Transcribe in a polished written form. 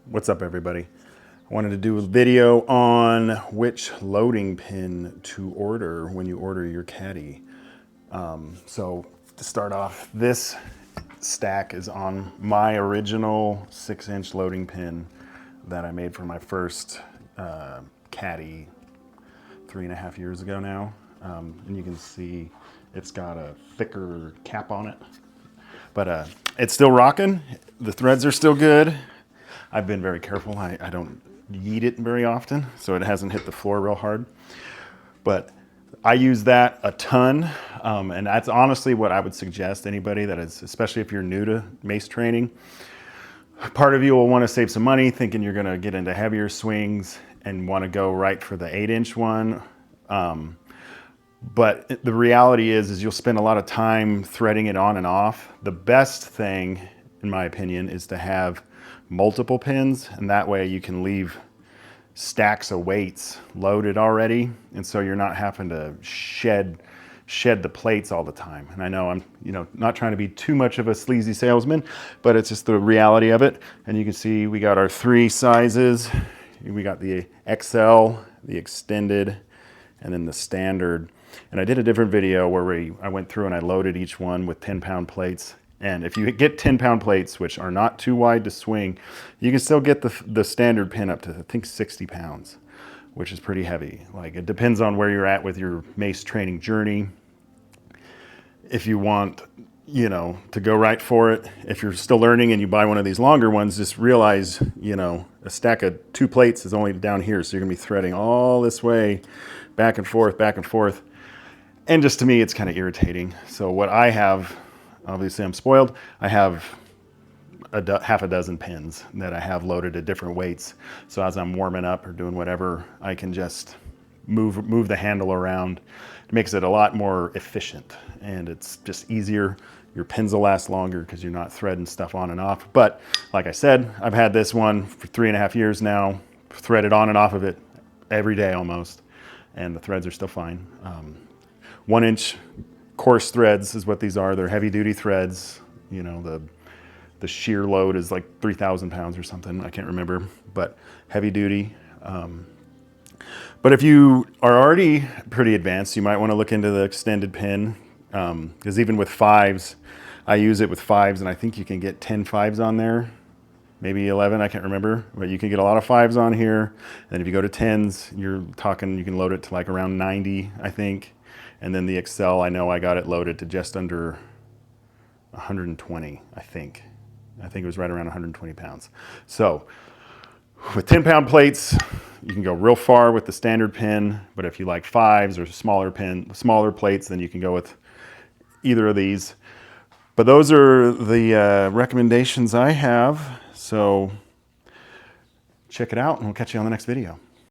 What's up, everybody? I wanted to do a video on which loading pin to order when you order your Cadi. So to start off, this stack is on my original 6-inch loading pin that I made for my first Cadi 3.5 years ago now. And you can see it's got a thicker cap on it, but it's still rocking. The threads are still good. I've been very careful. I don't yeet it very often, so it hasn't hit the floor real hard. But I use that a ton, and that's honestly what I would suggest anybody that is, especially if you're new to mace training. Part of you will want to save some money, thinking you're going to get into heavier swings and want to go right for the 8-inch one. But the reality is you'll spend a lot of time threading it on and off. The best thing, in my opinion, is to have multiple pins, and that way you can leave stacks of weights loaded already, and so you're not having to shed the plates all the time. And I know I'm not trying to be too much of a sleazy salesman, but it's just the reality of it. And you can see we got our 3 sizes. We got the XL, the extended, and then the standard. And I did a different video where I went through and I loaded each one with 10-pound plates. And if you get 10-pound plates, which are not too wide to swing, you can still get the standard pin up to, I think, 60 pounds, which is pretty heavy. Like, it depends on where you're at with your mace training journey. If you want, to go right for it, if you're still learning and you buy one of these longer ones, just realize, a stack of 2 plates is only down here. So you're gonna be threading all this way, back and forth, back and forth. And just to me, it's kind of irritating. So what I have, obviously I'm spoiled, I have half a dozen pins that I have loaded at different weights. So as I'm warming up or doing whatever, I can just move the handle around. It makes it a lot more efficient, and it's just easier. Your pins will last longer because you're not threading stuff on and off. But like I said, I've had this one for 3.5 years now, threaded on and off of it every day almost, and the threads are still fine. 1-inch coarse threads is what these are. They're heavy duty threads. The shear load is like 3,000 pounds or something. I can't remember, but heavy duty. But if you are already pretty advanced, you might want to look into the extended pin, because even with 5s, I use it with 5s, and I think you can get 10 5s on there, maybe 11, I can't remember, but you can get a lot of 5s on here. And if you go to 10s, you're talking, you can load it to like around 90, I think. And then the XL, I know I got it loaded to just under 120, I think. I think it was right around 120 pounds. So with 10-pound plates, you can go real far with the standard pin, but if you like 5s or smaller plates, then you can go with either of these. But those are the recommendations I have. So check it out, and we'll catch you on the next video.